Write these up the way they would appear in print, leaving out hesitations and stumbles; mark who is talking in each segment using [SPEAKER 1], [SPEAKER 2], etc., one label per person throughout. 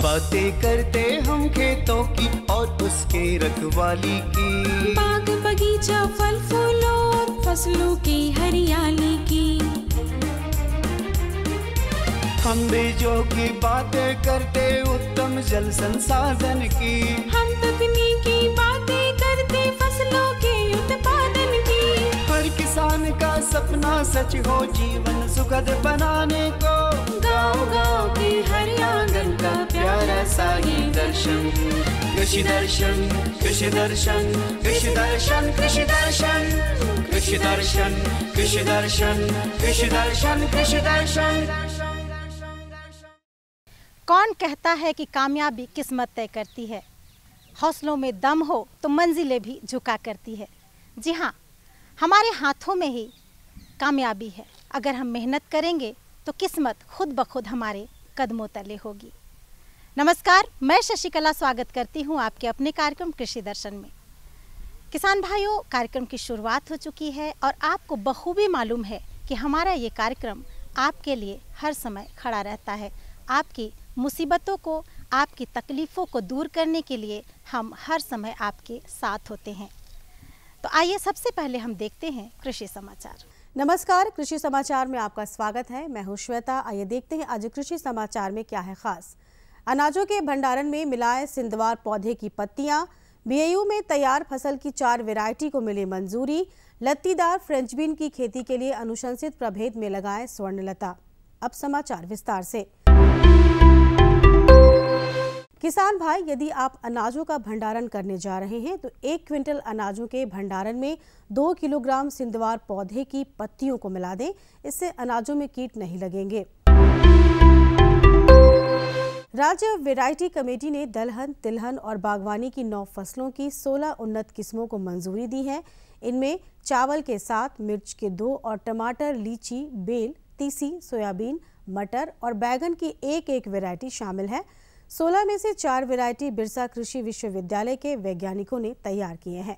[SPEAKER 1] बातें करते हम खेतों की और उसके रखवाली की,
[SPEAKER 2] बाग बगीचा फल फूलों और फसलों की हरियाली की।
[SPEAKER 1] हम बीजों की बातें करते उत्तम जल संसाधन की,
[SPEAKER 2] हम तकनीकी बातें करते फसलों के उत्पादन की।
[SPEAKER 1] हर किसान का सपना सच हो जीवन सुखद बनाने को,
[SPEAKER 2] गाँव-गाँव के हर आंगन का प्यारा सा ये दर्शन।
[SPEAKER 1] कृषि दर्शन, कृषि दर्शन, कृषि दर्शन, कृषि दर्शन, कृषि दर्शन, कृषि दर्शन, कृषि दर्शन, कृषि दर्शन।
[SPEAKER 3] कौन कहता है कि कामयाबी किस्मत तय करती है? हौसलों में दम हो तो मंजिलें भी झुका करती है। जी हाँ, हमारे हाथों में ही कामयाबी है। अगर हम मेहनत करेंगे तो किस्मत खुद ब खुद हमारे कदमों तले होगी। नमस्कार, मैं शशिकला स्वागत करती हूँ आपके अपने कार्यक्रम कृषि दर्शन में। किसान भाइयों, कार्यक्रम की शुरुआत हो चुकी है और आपको बखूबी मालूम है कि हमारा ये कार्यक्रम आपके लिए हर समय खड़ा रहता है। आपकी मुसीबतों को, आपकी तकलीफ़ों को दूर करने के लिए हम हर समय आपके साथ होते हैं। तो आइए सबसे पहले हम देखते हैं कृषि समाचार।
[SPEAKER 4] नमस्कार, कृषि समाचार में आपका स्वागत है। मैं हूं श्वेता। आइए देखते हैं आज कृषि समाचार में क्या है खास। अनाजों के भंडारण में मिलाए सिंधवार पौधे की पत्तियां। बीएयू में तैयार फसल की 4 वैरायटी को मिली मंजूरी। लत्तीदार फ्रेंच बीन की खेती के लिए अनुशंसित प्रभेद में लगाए स्वर्णलता। अब समाचार विस्तार से। किसान भाई, यदि आप अनाजों का भंडारण करने जा रहे हैं तो 1 क्विंटल अनाजों के भंडारण में 2 किलोग्राम सिंधवार पौधे की पत्तियों को मिला दें। इससे अनाजों में कीट नहीं लगेंगे। राज्य वैरायटी कमेटी ने दलहन, तिलहन और बागवानी की 9 फसलों की 16 उन्नत किस्मों को मंजूरी दी है। इनमें चावल के 7, मिर्च के 2 और टमाटर, लीची, बेल, तीसी, सोयाबीन, मटर और बैगन की एक वैरायटी शामिल है। 16 में से 4 वैरायटी बिरसा कृषि विश्वविद्यालय के वैज्ञानिकों ने तैयार किए हैं।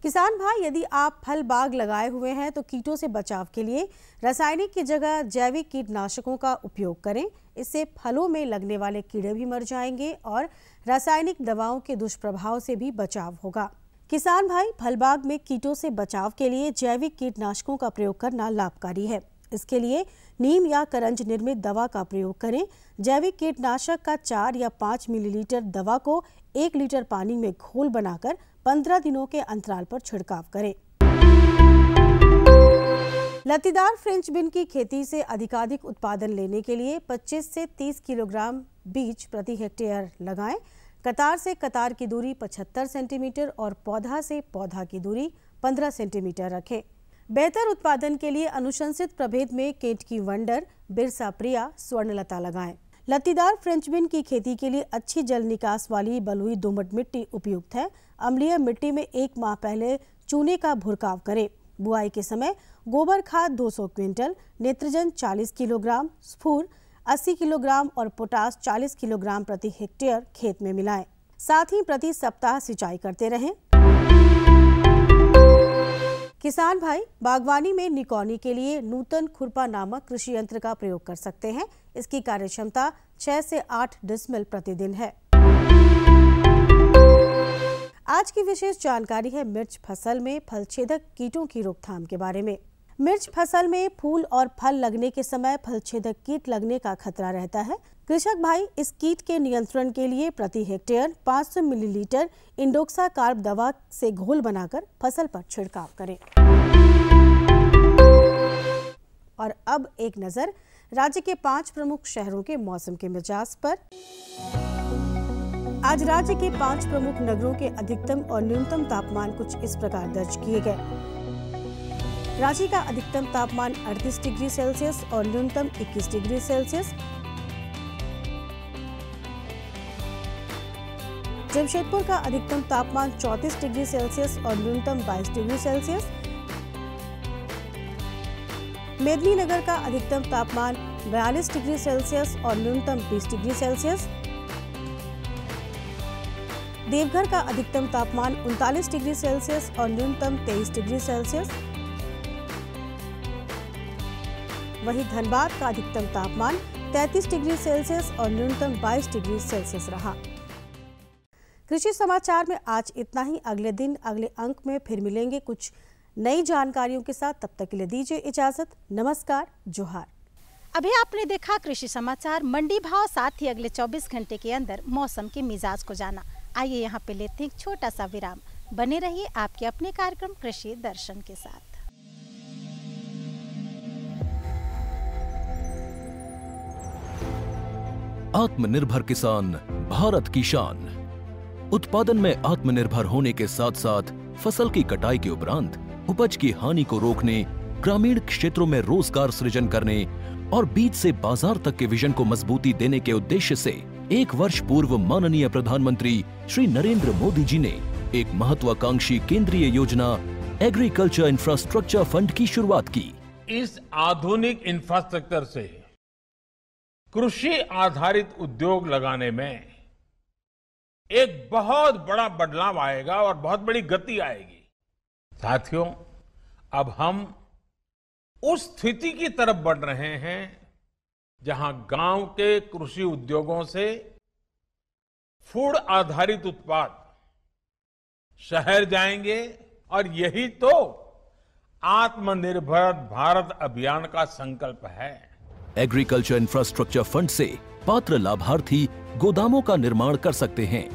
[SPEAKER 4] किसान भाई, यदि आप फल बाग लगाए हुए हैं तो कीटों से बचाव के लिए रासायनिक की जगह जैविक कीटनाशकों का उपयोग करें। इससे फलों में लगने वाले कीड़े भी मर जाएंगे और रासायनिक दवाओं के दुष्प्रभाव से भी बचाव होगा। किसान भाई, फल बाग में कीटों से बचाव के लिए जैविक कीटनाशकों का प्रयोग करना लाभकारी है। इसके लिए नीम या करंज निर्मित दवा का प्रयोग करें। जैविक कीटनाशक का 4 या 5 मिलीलीटर दवा को 1 लीटर पानी में घोल बनाकर 15 दिनों के अंतराल पर छिड़काव करें। लत्तीदार फ्रेंच बीन की खेती से अधिकाधिक उत्पादन लेने के लिए 25 से 30 किलोग्राम बीज प्रति हेक्टेयर लगाएं। कतार से कतार की दूरी 75 सेंटीमीटर और पौधा से पौधा की दूरी 15 सेंटीमीटर रखें। बेहतर उत्पादन के लिए अनुशंसित प्रभेद में केंटकी वंडर, बिरसा प्रिया, स्वर्णलता लगाएं। लत्तीदार फ्रेंच बीन की खेती के लिए अच्छी जल निकास वाली बलुई दोमट मिट्टी उपयुक्त है। अम्लीय मिट्टी में 1 माह पहले चूने का भुरकाव करें। बुआई के समय गोबर खाद 200 क्विंटल, नेत्रजन 40 किलोग्राम, स्फूर 80 किलोग्राम और पोटास 40 किलोग्राम प्रति हेक्टेयर खेत में मिलाएं। साथ ही प्रति सप्ताह सिंचाई करते रहें। किसान भाई, बागवानी में निकौनी के लिए नूतन खुरपा नामक कृषि यंत्र का प्रयोग कर सकते हैं। इसकी कार्यक्षमता 6 से 8 डिसमिल प्रतिदिन है। आज की विशेष जानकारी है मिर्च फसल में फल छेदक कीटों की रोकथाम के बारे में। मिर्च फसल में फूल और फल लगने के समय फल छेदक कीट लगने का खतरा रहता है। कृषक भाई, इस कीट के नियंत्रण के लिए प्रति हेक्टेयर 500 मिलीलीटर इंडोक्सा कार्ब दवा से घोल बनाकर फसल पर छिड़काव करें। और अब एक नजर राज्य के 5 प्रमुख शहरों के मौसम के मिजाज पर। आज राज्य के 5 प्रमुख नगरों के अधिकतम और न्यूनतम तापमान कुछ इस प्रकार दर्ज किए गए। रांची का अधिकतम तापमान 38 डिग्री सेल्सियस और न्यूनतम 21 डिग्री सेल्सियस। जमशेदपुर का अधिकतम तापमान 34 डिग्री सेल्सियस और न्यूनतम 22 डिग्री सेल्सियस। मेदिनीनगर का अधिकतम तापमान 42 डिग्री सेल्सियस और न्यूनतम 20 डिग्री सेल्सियस। देवघर का अधिकतम तापमान 39 डिग्री सेल्सियस और न्यूनतम 23 डिग्री सेल्सियस। वहीं धनबाद का अधिकतम तापमान 33 डिग्री सेल्सियस और न्यूनतम 22 डिग्री सेल्सियस रहा। कृषि समाचार में आज इतना ही। अगले दिन अगले अंक में फिर मिलेंगे कुछ नई जानकारियों के साथ। तब तक के लिए दीजिए इजाजत। नमस्कार, जोहार।
[SPEAKER 3] अभी आपने देखा कृषि समाचार, मंडी भाव, साथ ही अगले 24 घंटे के अंदर मौसम के मिजाज को जाना। आइए यहाँ पे लेते हैं एक छोटा सा विराम। बने रहिए आपके अपने कार्यक्रम कृषि दर्शन के साथ।
[SPEAKER 5] आत्मनिर्भर किसान भारत की शान। उत्पादन में आत्मनिर्भर होने के साथ साथ फसल की कटाई के उपरांत उपज की हानि को रोकने, ग्रामीण क्षेत्रों में रोजगार सृजन करने और बीज से बाजार तक के विजन को मजबूती देने के उद्देश्य से 1 वर्ष पूर्व माननीय प्रधानमंत्री श्री नरेंद्र मोदी जी ने एक महत्वाकांक्षी केंद्रीय योजना एग्रीकल्चर इंफ्रास्ट्रक्चर फंड की शुरुआत की।
[SPEAKER 6] इस आधुनिक इंफ्रास्ट्रक्चर से कृषि आधारित उद्योग लगाने में एक बहुत बड़ा बदलाव आएगा और बहुत बड़ी गति आएगी। साथियों, अब हम उस स्थिति की तरफ बढ़ रहे हैं जहां गांव के कृषि उद्योगों से फूड आधारित उत्पाद शहर जाएंगे और यही तो आत्मनिर्भर भारत अभियान का संकल्प है।
[SPEAKER 5] एग्रीकल्चर इंफ्रास्ट्रक्चर फंड से पात्र लाभार्थी गोदामों का निर्माण कर सकते हैं,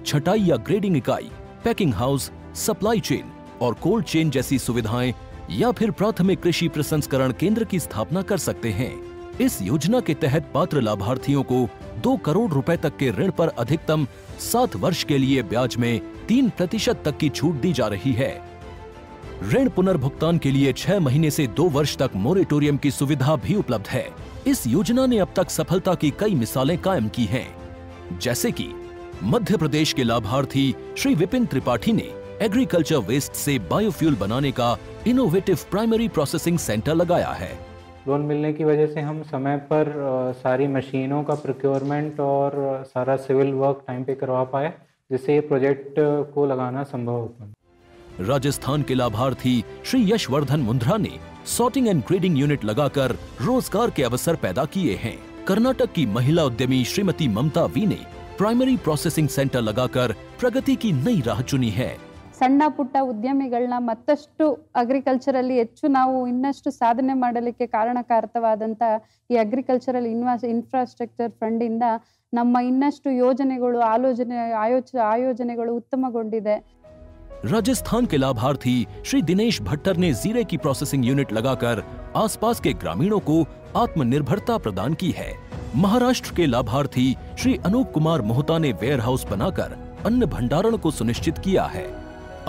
[SPEAKER 5] छटाई या ग्रेडिंग इकाई, पैकिंग हाउस, सप्लाई चेन और कोल्ड चेन जैसी सुविधाएं या फिर प्राथमिक कृषि प्रसंस्करण केंद्र की स्थापना कर सकते हैं। इस योजना के तहत पात्र लाभार्थियों को 2 करोड़ रुपए तक के ऋण पर अधिकतम 7 वर्ष के लिए ब्याज में 3% तक की छूट दी जा रही है। ऋण पुनर्भुगतान के लिए 6 महीने से 2 वर्ष तक मोरेटोरियम की सुविधा भी उपलब्ध है। इस योजना ने अब तक सफलता की कई मिसालें कायम की हैं, जैसे कि मध्य प्रदेश के लाभार्थी श्री विपिन त्रिपाठी ने एग्रीकल्चर वेस्ट से बायोफ्यूल बनाने का इनोवेटिव प्राइमरी प्रोसेसिंग सेंटर लगाया है।
[SPEAKER 7] लोन मिलने की वजह से हम समय पर सारी मशीनों का प्रोक्योरमेंट और सारा सिविल वर्क टाइम पे करवा पाए, जिससे ये प्रोजेक्ट को लगाना संभव हो पाए।
[SPEAKER 5] राजस्थान के लाभार्थी श्री यशवर्धन मुंद्रा ने सॉर्टिंग एंड ग्रेडिंग यूनिट लगाकर रोजगार के अवसर पैदा किए हैं। कर्नाटक की महिला उद्यमी श्रीमती ममता वी ने प्राइमरी प्रोसेसिंग सेंटर लगाकर प्रगति की नई राह चुनी है।
[SPEAKER 8] ಸಣ್ಣ ಪುಟ್ಟ ಉದ್ಯಮಿಗಳನ್ನ ಮತ್ತಷ್ಟು ಅಗ್ರಿಕಲ್ಚರಲ್ಲಿ ಹೆಚ್ಚು ನಾವು ಇನ್ನಷ್ಟು ಸಾಧನೆ ಮಾಡಲಿಕ್ಕೆ ಕಾರಣಕಾರಕವಾದಂತ ಈ ಅಗ್ರಿಕಲ್ಚರಲ್ ಇನ್ಫ್ರಾಸ್ಟ್ರಕ್ಚರ್ ಫಂಡ್ ಇಂದ ನಮ್ಮ ಇನ್ನಷ್ಟು ಯೋಜನೆಗಳು ಆಯೋಜನೆಗಳು ಉತ್ತಮಗೊಂಡಿದೆ।
[SPEAKER 5] राजस्थान के लाभार्थी श्री दिनेश भट्टर ने जीरे की प्रोसेसिंग यूनिट लगाकर आसपास के ग्रामीणों को आत्मनिर्भरता प्रदान की है। महाराष्ट्र के लाभार्थी श्री अनूप कुमार मोहता ने वेयर हाउस बनाकर अन्न भंडारण को सुनिश्चित किया है।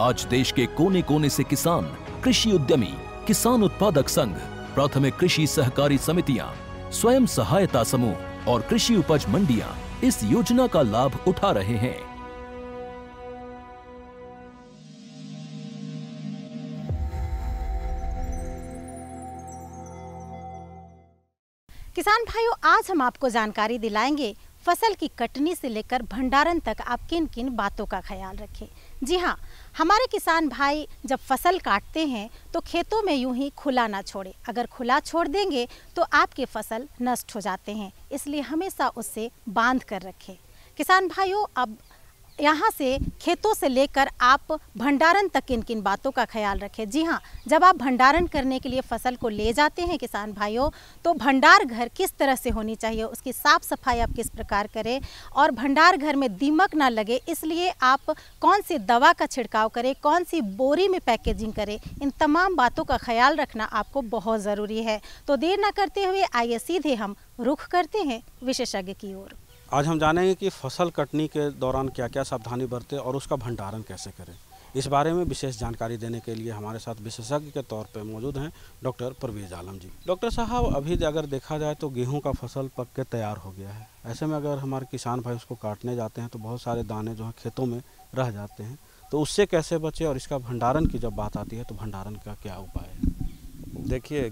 [SPEAKER 5] आज देश के कोने कोने से किसान, कृषि उद्यमी, किसान उत्पादक संघ, प्राथमिक कृषि सहकारी समितियां, स्वयं सहायता समूह और कृषि उपज मंडियां इस योजना का लाभ उठा रहे हैं।
[SPEAKER 3] किसान भाइयों, आज हम आपको जानकारी दिलाएंगे फसल की कटनी से लेकर भंडारण तक आप किन किन बातों का ख्याल रखें। जी हाँ, हमारे किसान भाई जब फसल काटते हैं तो खेतों में यूं ही खुला ना छोड़े। अगर खुला छोड़ देंगे तो आपके फसल नष्ट हो जाते हैं, इसलिए हमेशा उससे बांध कर रखें। किसान भाइयों, अब यहाँ से खेतों से लेकर आप भंडारण तक किन किन बातों का ख्याल रखें। जी हाँ, जब आप भंडारण करने के लिए फसल को ले जाते हैं किसान भाइयों, तो भंडार घर किस तरह से होनी चाहिए, उसकी साफ़ सफाई आप किस प्रकार करें और भंडार घर में दीमक ना लगे इसलिए आप कौन सी दवा का छिड़काव करें, कौन सी बोरी में पैकेजिंग करें, इन तमाम बातों का ख्याल रखना आपको बहुत ज़रूरी है। तो देर ना करते हुए आइए सीधे हम रुख करते हैं विशेषज्ञ की ओर।
[SPEAKER 9] आज हम जानेंगे कि फसल कटनी के दौरान क्या क्या सावधानी बरतें और उसका भंडारण कैसे करें। इस बारे में विशेष जानकारी देने के लिए हमारे साथ विशेषज्ञ के तौर पर मौजूद हैं डॉक्टर परवेज आलम जी। डॉक्टर साहब, अभी अगर देखा जाए तो गेहूं का फसल पक के तैयार हो गया है। ऐसे में अगर हमारे किसान भाई उसको काटने जाते हैं तो बहुत सारे दाने जो हैं खेतों में रह जाते हैं, तो उससे कैसे बचे और इसका भंडारण की जब बात आती है तो भंडारण का क्या उपाय है?
[SPEAKER 10] देखिए,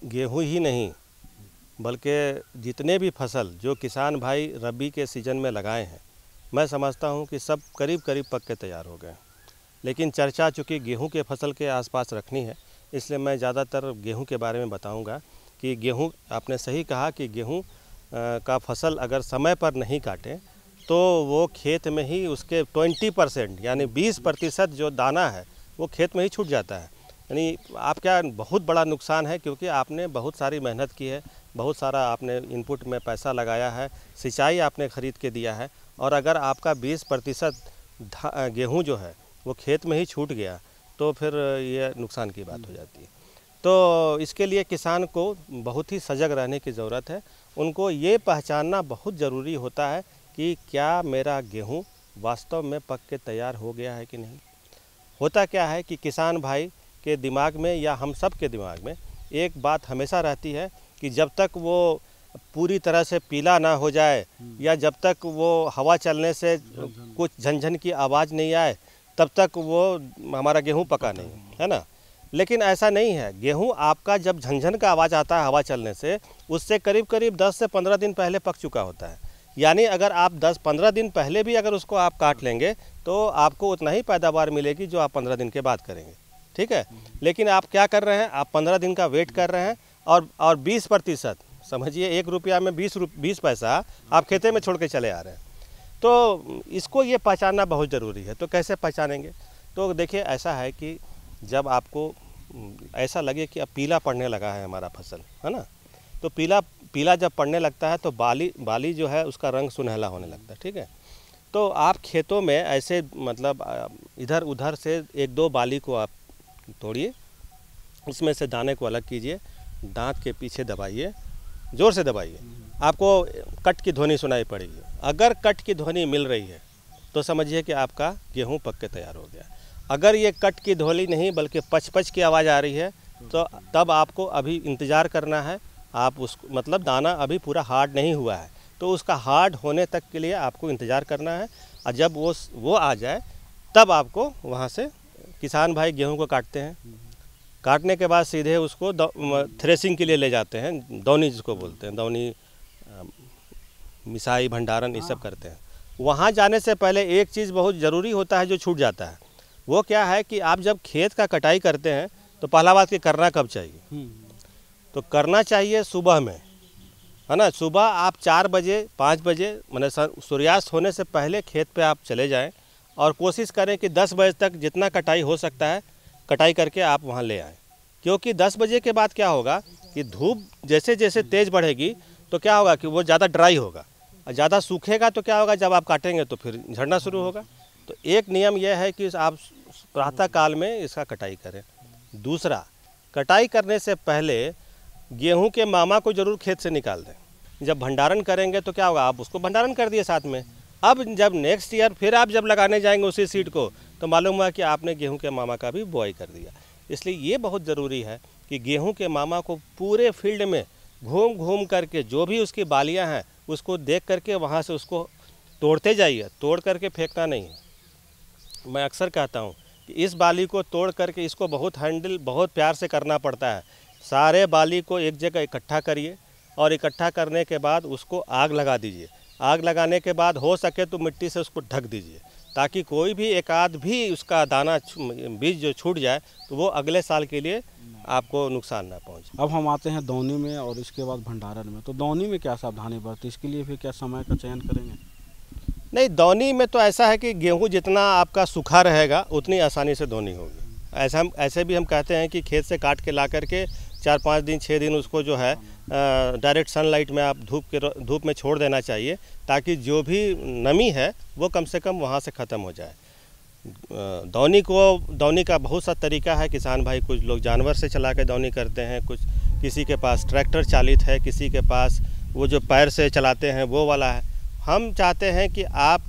[SPEAKER 10] गेहूँ ही नहीं बल्कि जितने भी फसल जो किसान भाई रबी के सीज़न में लगाए हैं मैं समझता हूं कि सब करीब करीब पक के तैयार हो गए, लेकिन चर्चा चूँकि गेहूं के फसल के आसपास रखनी है, इसलिए मैं ज़्यादातर गेहूं के बारे में बताऊंगा कि गेहूं, आपने सही कहा कि गेहूं का फसल अगर समय पर नहीं काटें तो वो खेत में ही उसके 20% यानी 20% जो दाना है वो खेत में ही छूट जाता है। यानी आप क्या बहुत बड़ा नुकसान है, क्योंकि आपने बहुत सारी मेहनत की है, बहुत सारा आपने इनपुट में पैसा लगाया है, सिंचाई आपने ख़रीद के दिया है, और अगर आपका 20% गेहूँ जो है वो खेत में ही छूट गया तो फिर ये नुकसान की बात हो जाती है। तो इसके लिए किसान को बहुत ही सजग रहने की ज़रूरत है। उनको ये पहचानना बहुत ज़रूरी होता है कि क्या मेरा गेहूँ वास्तव में पक के तैयार हो गया है कि नहीं। होता क्या है कि किसान भाई के दिमाग में या हम सब के दिमाग में एक बात हमेशा रहती है कि जब तक वो पूरी तरह से पीला ना हो जाए या जब तक वो हवा चलने से कुछ झनझन की आवाज़ नहीं आए तब तक वो हमारा गेहूँ पका नहीं, है ना। लेकिन ऐसा नहीं है। गेहूँ आपका जब झनझन का आवाज़ आता है हवा चलने से, उससे करीब करीब 10 से 15 दिन पहले पक चुका होता है। यानी अगर आप 10-15 दिन पहले भी अगर उसको आप काट लेंगे तो आपको उतना ही पैदावार मिलेगी जो आप 15 दिन के बाद करेंगे, ठीक है। लेकिन आप क्या कर रहे हैं, आप 15 दिन का वेट कर रहे हैं और 20% समझिए 1 रुपया में 20 पैसा आप खेते में छोड़ के चले आ रहे हैं। तो इसको ये पहचानना बहुत ज़रूरी है। तो कैसे पहचानेंगे? तो देखिए, ऐसा है कि जब आपको ऐसा लगे कि अब पीला पड़ने लगा है हमारा फसल, है ना, तो पीला जब पड़ने लगता है तो बाली जो है उसका रंग सुनहला होने लगता है, ठीक है। तो आप खेतों में ऐसे मतलब इधर उधर से 1-2 बाली को आप तोड़िए, उसमें से दाने को अलग कीजिए, दांत के पीछे दबाइए, ज़ोर से दबाइए, आपको कट की ध्वनि सुनाई पड़ेगी। अगर कट की ध्वनि मिल रही है तो समझिए कि आपका गेहूं पक के तैयार हो गया। अगर ये कट की ध्वनि नहीं बल्कि पच की आवाज़ आ रही है तो तब आपको अभी इंतज़ार करना है। आप उसको मतलब दाना अभी पूरा हार्ड नहीं हुआ है, तो उसका हार्ड होने तक के लिए आपको इंतज़ार करना है। और जब वो आ जाए तब आपको वहाँ से किसान भाई गेहूं को काटते हैं। काटने के बाद सीधे उसको थ्रेसिंग के लिए ले जाते हैं, दौनी जिसको बोलते हैं, दौनी, मिसाई, भंडारण, ये सब करते हैं। वहाँ जाने से पहले एक चीज़ बहुत ज़रूरी होता है जो छूट जाता है। वो क्या है कि आप जब खेत का कटाई करते हैं तो पहला बात कि करना कब चाहिए, तो करना चाहिए सुबह में, है ना। सुबह आप 4 बजे 5 बजे मतलब सूर्यास्त होने से पहले खेत पे आप चले जाएं और कोशिश करें कि 10 बजे तक जितना कटाई हो सकता है कटाई करके आप वहाँ ले आएँ। क्योंकि 10 बजे के बाद क्या होगा कि धूप जैसे जैसे तेज़ बढ़ेगी तो क्या होगा कि वो ज़्यादा ड्राई होगा, और ज़्यादा सूखेगा तो क्या होगा, जब आप काटेंगे तो फिर झड़ना शुरू होगा। तो एक नियम यह है कि आप प्रातः काल में इसका कटाई करें। दूसरा, कटाई करने से पहले गेहूं के मामा को ज़रूर खेत से निकाल दें। जब भंडारण करेंगे तो क्या होगा, आप उसको भंडारण कर दिए साथ में। अब जब नेक्स्ट ईयर फिर आप जब लगाने जाएंगे उसी सीड को तो मालूम हुआ कि आपने गेहूं के मामा का भी बुआई कर दिया। इसलिए ये बहुत ज़रूरी है कि गेहूं के मामा को पूरे फील्ड में घूम घूम करके जो भी उसकी बालियां हैं उसको देख करके वहाँ से उसको तोड़ते जाइए, तोड़ करके फेंकना नहीं है। मैं अक्सर कहता हूँ कि इस बाली को तोड़ करके इसको बहुत हैंडल बहुत प्यार से करना पड़ता है। सारे बाली को एक जगह इकट्ठा करिए और इकट्ठा करने के बाद उसको आग लगा दीजिए। आग लगाने के बाद हो सके तो मिट्टी से उसको ढक दीजिए ताकि कोई भी एक आध भी उसका दाना बीज जो छूट जाए तो वो अगले साल के लिए आपको नुकसान ना पहुंचे।
[SPEAKER 9] अब हम आते हैं दौनी में और इसके बाद भंडारण में। तो दौनी में क्या सावधानी बरतें, इसके लिए फिर क्या समय का चयन करेंगे?
[SPEAKER 10] नहीं, दौनी में तो ऐसा है कि गेहूं जितना आपका सूखा रहेगा उतनी आसानी से दौनी होगी। ऐसे भी हम कहते हैं कि खेत से काट के ला करके 4-5 दिन 6 दिन उसको जो है डायरेक्ट सनलाइट में आप धूप में छोड़ देना चाहिए ताकि जो भी नमी है वो कम से कम वहाँ से ख़त्म हो जाए। दौनी का बहुत सा तरीका है। किसान भाई कुछ लोग जानवर से चला के दौनी करते हैं, कुछ किसी के पास ट्रैक्टर चालित है, किसी के पास वो जो पैर से चलाते हैं वो वाला है। हम चाहते हैं कि आप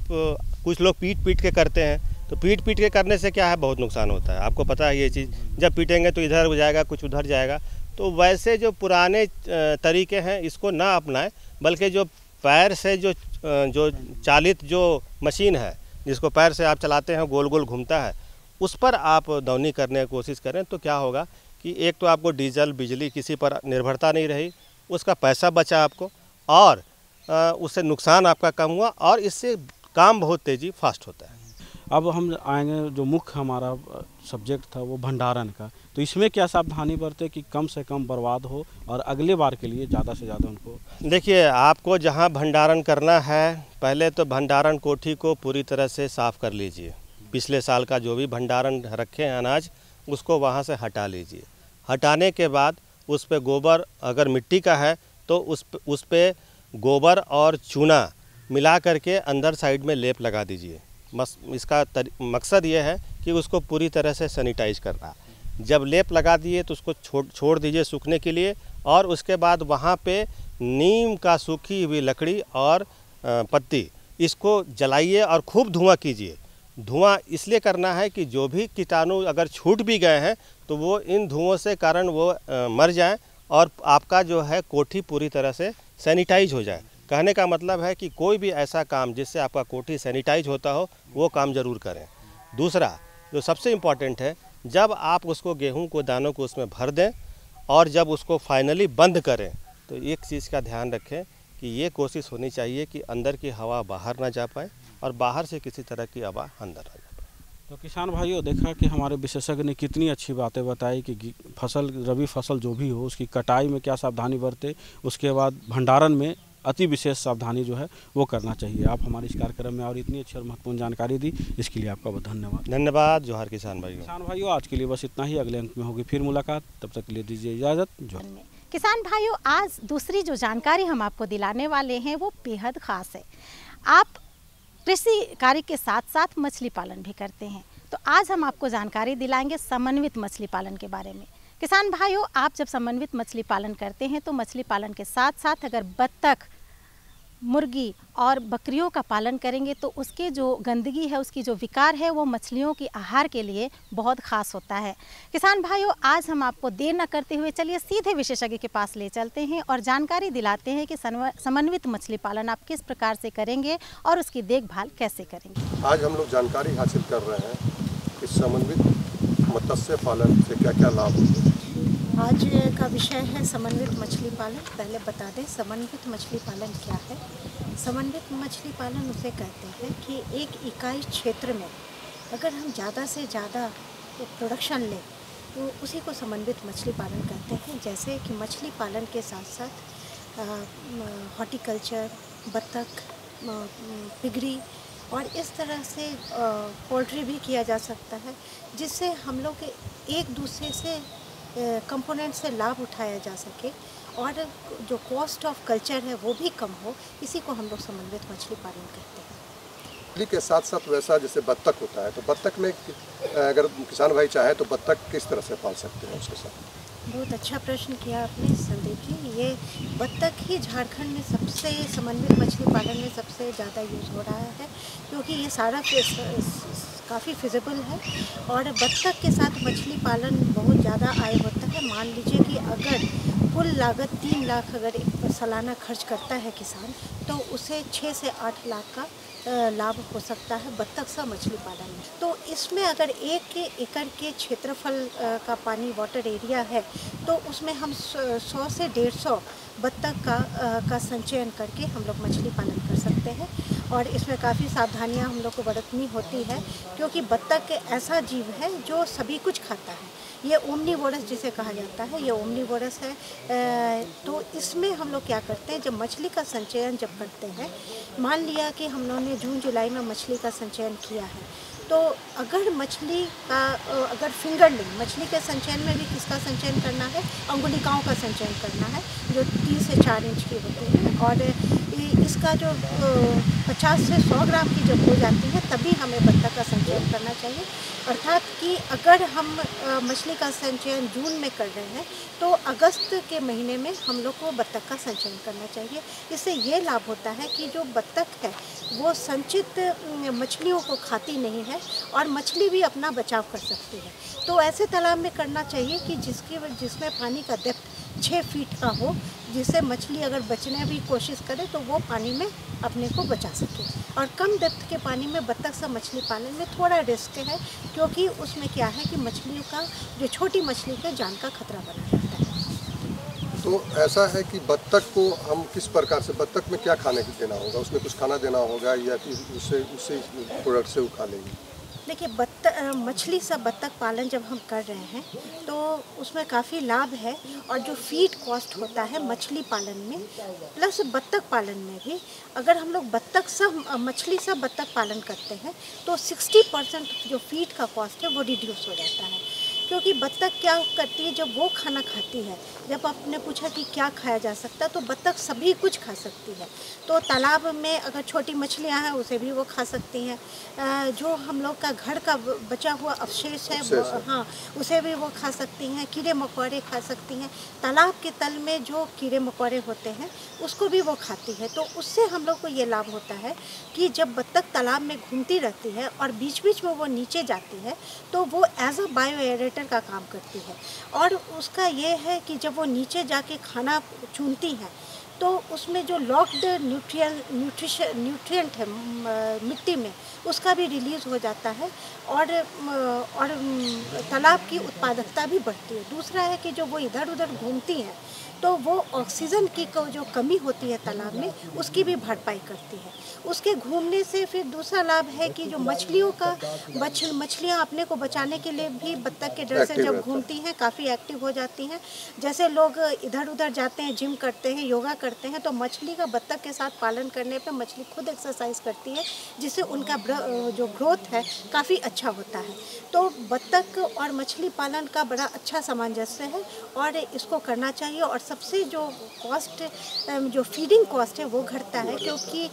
[SPEAKER 10] कुछ लोग पीट के करते हैं, तो पीट के करने से क्या है बहुत नुकसान होता है। आपको पता है ये चीज़, जब पीटेंगे तो इधर हो जाएगा कुछ उधर जाएगा। तो वैसे जो पुराने तरीके हैं इसको ना अपनाएं, बल्कि जो पैर से जो चालित जो मशीन है जिसको पैर से आप चलाते हैं गोल गोल घूमता है उस पर आप दौनी करने की कोशिश करें। तो क्या होगा कि एक तो आपको डीजल बिजली किसी पर निर्भरता नहीं रही, उसका पैसा बचा आपको और उससे नुकसान आपका कम हुआ और इससे काम बहुत तेज़ी फास्ट होता है।
[SPEAKER 9] अब हम आएंगे, जो मुख्य हमारा सब्जेक्ट था वो भंडारण का, तो इसमें क्या सावधानी बरते कि कम से कम बर्बाद हो और अगले बार के लिए ज़्यादा से ज़्यादा उनको।
[SPEAKER 10] देखिए, आपको जहाँ भंडारण करना है, पहले तो भंडारण कोठी को पूरी तरह से साफ़ कर लीजिए। पिछले साल का जो भी भंडारण रखे हैं अनाज, उसको वहाँ से हटा लीजिए। हटाने के बाद उस पर गोबर, अगर मिट्टी का है तो उस पर गोबर और चूना मिला करके अंदर साइड में लेप लगा दीजिए। इसका मकसद ये है कि उसको पूरी तरह से सैनिटाइज करना। जब लेप लगा दिए तो उसको छोड़ दीजिए सूखने के लिए, और उसके बाद वहाँ पे नीम का सूखी हुई लकड़ी और पत्ती, इसको जलाइए और खूब धुआं कीजिए। धुआं इसलिए करना है कि जो भी कीटाणु अगर छूट भी गए हैं तो वो इन धुओं से कारण वो मर जाएं और आपका जो है कोठी पूरी तरह से सैनिटाइज हो जाए। कहने का मतलब है कि कोई भी ऐसा काम जिससे आपका कोठी सैनिटाइज होता हो, वो काम ज़रूर करें। दूसरा जो सबसे इम्पॉर्टेंट है, जब आप उसको गेहूं को दानों को उसमें भर दें और जब उसको फाइनली बंद करें, तो एक चीज़ का ध्यान रखें कि ये कोशिश होनी चाहिए कि अंदर की हवा बाहर ना जा पाए और बाहर से किसी तरह की हवा अंदर आ जा पाए।
[SPEAKER 9] तो किसान भाइयों, देखा कि हमारे विशेषज्ञ ने कितनी अच्छी बातें बताई कि फसल, रबी फसल जो भी हो, उसकी कटाई में क्या सावधानी बरते, उसके बाद भंडारण में अति विशेष सावधानी जो है वो करना चाहिए। आप हमारे इस कार्यक्रम में और इतनी अच्छी और महत्वपूर्ण जानकारी दी, इसके लिए आपका बहुत धन्यवाद।
[SPEAKER 10] धन्यवाद। जोहार किसान भाइयों।
[SPEAKER 9] किसान भाइयों, आज के लिए बस इतना ही। अगले अंक में होगी फिर मुलाकात, तब तक के लिए दीजिए इजाज़त। जोहार।
[SPEAKER 3] किसान भाइयों, आज दूसरी जो जानकारी हम आपको दिलाने वाले हैं वो बेहद ख़ास है। आप कृषि कार्य के साथ साथ मछली पालन भी करते हैं, तो आज हम आपको जानकारी दिलाएंगे समन्वित मछली पालन के बारे में। किसान भाइयों, आप जब समन्वित मछली पालन करते हैं तो मछली पालन के साथ साथ अगर बत्तख, मुर्गी और बकरियों का पालन करेंगे तो उसके जो गंदगी है, उसकी जो विकार है, वो मछलियों की आहार के लिए बहुत ख़ास होता है। किसान भाइयों, आज हम आपको देर न करते हुए चलिए सीधे विशेषज्ञ के पास ले चलते हैं और जानकारी दिलाते हैं कि समन्वित मछली पालन आप किस प्रकार से करेंगे और उसकी देखभाल कैसे करेंगे।
[SPEAKER 11] आज हम लोग जानकारी हासिल कर रहे हैं कि समन्वित मत्स्य पालन से क्या क्या लाभ होते हैं।
[SPEAKER 12] आज का विषय है समन्वित मछली पालन। पहले बता दें समन्वित मछली पालन क्या है। समन्वित मछली पालन उसे कहते हैं कि एक इकाई क्षेत्र में अगर हम ज़्यादा से ज़्यादा प्रोडक्शन लें तो उसी को समन्वित मछली पालन कहते हैं। जैसे कि मछली पालन के साथ साथ हॉर्टिकल्चर, बत्तख, पिगरी और इस तरह से पोल्ट्री भी किया जा सकता है, जिससे हम लोग एक दूसरे से कंपोनेंट से लाभ उठाया जा सके और जो कॉस्ट ऑफ कल्चर है वो भी कम हो। इसी को हम लोग समन्वित मछली पालन कहते हैं।
[SPEAKER 11] मछली के साथ साथ वैसा जैसे बत्तख होता है, तो बत्तख में अगर किसान भाई चाहे तो बत्तख किस तरह से पाल सकते हैं उसके साथ?
[SPEAKER 12] बहुत अच्छा प्रश्न किया आपने संदीप जी। ये बत्तख ही झारखंड में सबसे समन्वित मछली पालन में सबसे ज़्यादा यूज़ हो रहा है, क्योंकि ये सारा काफ़ी फिजिबल है और बत्तख के साथ मछली पालन बहुत ज़्यादा आय होता है। मान लीजिए कि अगर कुल लागत 3 लाख अगर सालाना खर्च करता है किसान, तो उसे 6 से 8 लाख का लाभ हो सकता है बत्तख सा मछली पालन में। तो इसमें अगर 1 एकड़ के क्षेत्रफल का पानी वाटर एरिया है तो उसमें हम 100 से 150 बत्तख का संचयन करके हम लोग मछली पालन कर सकते हैं। और इसमें काफ़ी सावधानियां हम लोग को बरतनी होती है, क्योंकि बत्तख ऐसा जीव है जो सभी कुछ खाता है। ये ओमनीवोरस जिसे कहा जाता है, ये ओमनीवोरस है। तो इसमें हम लोग क्या करते हैं, जब मछली का संचयन जब करते हैं, मान लिया कि हम लोगों ने जून जुलाई में मछली का संचयन किया है, तो अगर मछली का अगर फिंगरलिंग, मछली के संचयन में भी किसका संचयन करना है, अंगुलिकाओं का संचयन करना है, जो 3 से 4 इंच की होती है। और इसका जो 50 से 100 ग्राम की जब हो जाती है तभी हमें बत्तख का संचयन करना चाहिए। अर्थात कि अगर हम मछली का संचयन जून में कर रहे हैं तो अगस्त के महीने में हम लोग को बत्तख का संचयन करना चाहिए। इससे ये लाभ होता है कि जो बत्तख है वो संचित मछलियों को खाती नहीं है और मछली भी अपना बचाव कर सकती है। तो ऐसे तालाब में करना चाहिए कि जिसमें पानी का डेप्थ 6 फीट का हो, जिससे मछली अगर बचने भी कोशिश करे तो वो पानी में अपने को बचा सके। और कम डेप्थ के पानी में बत्तख सा मछली पालन में थोड़ा रिस्क है, क्योंकि उसमें क्या है कि मछलियों का जो छोटी मछली का जान का खतरा बना रहता है।
[SPEAKER 11] तो ऐसा है कि बत्तख को हम किस प्रकार से, बत्तख में क्या खाने को देना होगा, उसमें कुछ खाना देना होगा या कि उससे प्रोडक्ट से वो खा लेंगे?
[SPEAKER 12] देखिए, मछली सा बत्तख पालन जब हम कर रहे हैं तो उसमें काफ़ी लाभ है। और जो फीड कॉस्ट होता है मछली पालन में प्लस बत्तख पालन में भी, अगर हम लोग मछली सा बत्तख पालन करते हैं तो 60% जो फीड का कॉस्ट है वो रिड्यूस हो जाता है। क्योंकि बत्तख क्या करती है, जब वो खाना खाती है, जब आपने पूछा कि क्या खाया जा सकता है, तो बत्तख सभी कुछ खा सकती है। तो तालाब में अगर छोटी मछलियां हैं उसे भी वो खा सकती हैं। जो हम लोग का घर का बचा हुआ अवशेष है वो, हाँ, उसे भी वो खा सकती हैं। कीड़े मकोड़े खा सकती हैं। तालाब के तल में जो कीड़े मकोड़े होते हैं उसको भी वो खाती है। तो उससे हम लोग को ये लाभ होता है कि जब बत्तख तालाब में घूमती रहती है और बीच बीच में वो नीचे जाती है तो वो एज अ बायोएरेटर का काम करती है। और उसका ये है कि जब वो नीचे जाके खाना चुनती है तो उसमें जो लॉक्ड न्यूट्रिएंट है मिट्टी में, उसका भी रिलीज़ हो जाता है और तालाब की उत्पादकता भी बढ़ती है। दूसरा है कि जो वो इधर उधर घूमती हैं तो वो ऑक्सीजन की जो कमी होती है तालाब में उसकी भी भरपाई करती है। उसके घूमने से फिर दूसरा लाभ है कि जो मछलियाँ अपने को बचाने के लिए भी बत्तख के डर से जब घूमती हैं काफ़ी एक्टिव हो जाती हैं। जैसे लोग इधर उधर जाते हैं, जिम करते हैं, योगा करते हैं, तो मछली का बत्तख के साथ पालन करने पे मछली खुद एक्सरसाइज करती है जिससे उनका जो ग्रोथ है काफ़ी अच्छा होता है। तो बत्तख और मछली पालन का बड़ा अच्छा सामंजस्य है और इसको करना चाहिए। और सबसे जो कॉस्ट, जो फीडिंग कॉस्ट है वो घटता है, क्योंकि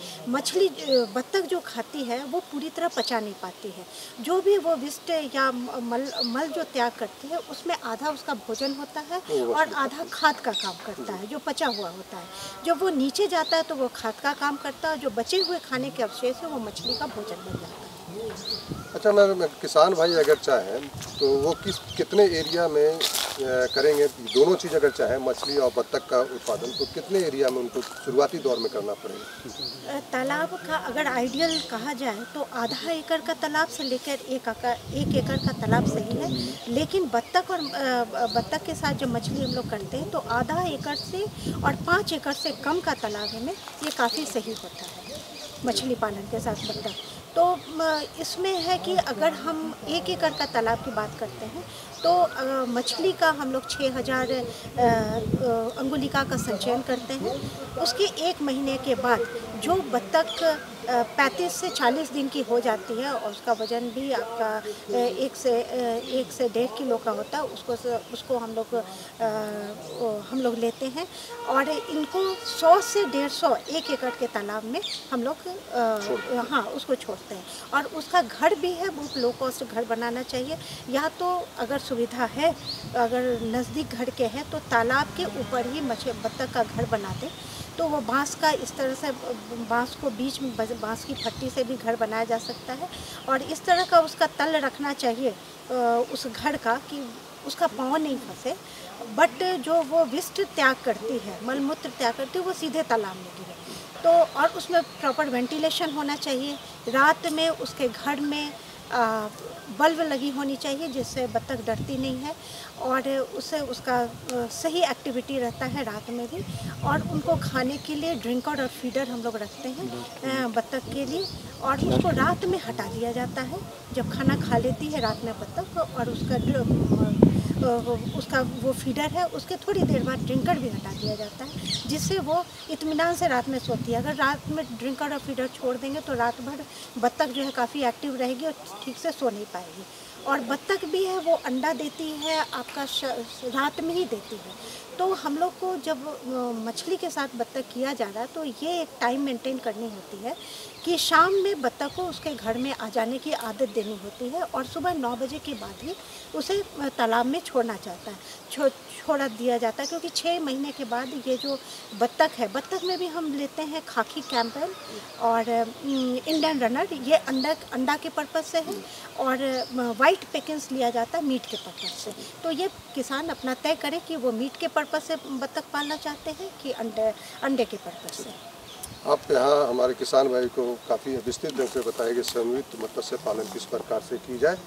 [SPEAKER 12] बत्तख जो खाती है वो पूरी तरह पचा नहीं पाती है। जो भी वो विष्ट या मल जो त्याग करती है उसमें आधा उसका भोजन होता है और आधा खाद का काम करता है जो पचा हुआ होता है। जब वो नीचे जाता है तो वो खाद का काम करता है, जो बचे हुए खाने के अवशेष है वो मछली का भोजन बन जाता है।
[SPEAKER 11] अच्छा मैम, किसान भाई अगर चाहें तो वो कितने एरिया में करेंगे दोनों चीज़? अगर चाहें मछली और बत्तख का उत्पादन तो कितने एरिया में उनको शुरुआती दौर में करना पड़ेगा?
[SPEAKER 12] तालाब का अगर आइडियल कहा जाए तो आधा एकड़ का तालाब से लेकर 1 एकड़ का तालाब सही है। लेकिन बत्तख के साथ जब मछली हम लोग करते हैं तो आधा एकड़ से और 5 एकड़ से कम का तालाब में ये काफ़ी सही होता है मछली पालन के साथ बत्तख। तो इसमें है कि अगर हम 1 एकड़ का तालाब की बात करते हैं तो मछली का हम लोग 6000 अंगुलिका का संचयन करते हैं। उसके 1 महीने के बाद जो बत्तख 35 से 40 दिन की हो जाती है और उसका वज़न भी आपका 1 से 1.5 किलो का होता है, उसको हम लोग लेते हैं और इनको 100 से 150 1 एकड़ के तालाब में हम लोग उसको छोड़ते हैं। और उसका घर भी है, बहुत लो कॉस्ट घर बनाना चाहिए। या तो अगर सुविधा है, अगर नज़दीक घर के हैं तो तालाब के ऊपर ही बत्तख का घर बना दें तो वो बांस का इस तरह से, बांस को बीच में बांस की फट्टी से भी घर बनाया जा सकता है। और इस तरह का उसका तल रखना चाहिए उस घर का कि उसका पाँव नहीं फंसे, बट जो वो विष्ट त्याग करती है, मलमूत्र त्याग करती है, वो सीधे तालाब में गिरे। तो और उसमें प्रॉपर वेंटिलेशन होना चाहिए। रात में उसके घर में बल्ब लगी होनी चाहिए जिससे बत्तख डरती नहीं है और उससे उसका सही एक्टिविटी रहता है रात में भी। और उनको खाने के लिए ड्रिंकर और फीडर हम लोग रखते हैं बत्तख के लिए और उसको रात में हटा दिया जाता है जब खाना खा लेती है रात में बत्तख। और उसका वो फीडर है उसके थोड़ी देर बाद ड्रिंकर भी हटा दिया जाता है जिससे वो इत्मीनान से रात में सोती है। अगर रात में ड्रिंकर और फीडर छोड़ देंगे तो रात भर बत्तख जो है काफ़ी एक्टिव रहेगी और ठीक से सो नहीं पाएगी। और बत्तख भी है वो अंडा देती है आपका रात में ही देती है। तो हम लोग को जब मछली के साथ बत्तख किया जा रहा है तो ये एक टाइम मेंटेन करनी होती है कि शाम में बत्तख को उसके घर में आ जाने की आदत देनी होती है और सुबह 9 बजे के बाद ही उसे तालाब में छोड़ना चाहता है, छोड़ा दिया जाता है। क्योंकि 6 महीने के बाद ये जो बत्तख है, बत्तख में भी हम लेते हैं खाकी कैम्पल और इंडियन रनर, ये अंडा के पर्पज़ से है और वाइट पेकिंस लिया जाता है मीट के पर्पज़ से। तो ये किसान अपना तय करे कि वो मीट के पर्पज़ से बत्तख पालना चाहते हैं कि अंडे के पर्पज़ से।
[SPEAKER 11] आप यहाँ हमारे किसान भाई को काफ़ी विस्तृत ढंग से बताया कि संयुक्त मत्स्य पालन किस प्रकार से की जाए।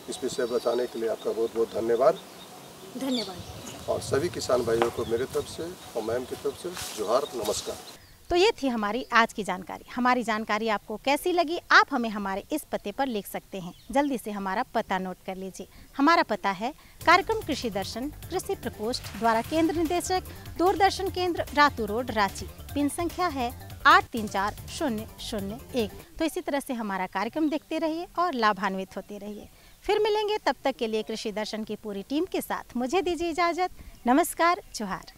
[SPEAKER 11] इस विषय बताने के लिए आपका बहुत बहुत धन्यवाद।
[SPEAKER 12] धन्यवाद।
[SPEAKER 11] और सभी किसान भाइयों को मेरे तरफ से और मैम की तरफ से जोहार, नमस्कार।
[SPEAKER 3] तो ये थी हमारी आज की जानकारी। हमारी जानकारी आपको कैसी लगी, आप हमें हमारे इस पते पर लिख सकते हैं। जल्दी से हमारा पता नोट कर लीजिए। हमारा पता है कार्यक्रम कृषि दर्शन, कृषि प्रकोष्ठ द्वारा केंद्र निदेशक, दूरदर्शन केंद्र, रातू रोड, रांची। पिन संख्या है 834001। तो इसी तरह से हमारा कार्यक्रम देखते रहिए और लाभान्वित होते रहिए। फिर मिलेंगे, तब तक के लिए कृषि दर्शन की पूरी टीम के साथ मुझे दीजिए इजाज़त। नमस्कार, जोहार।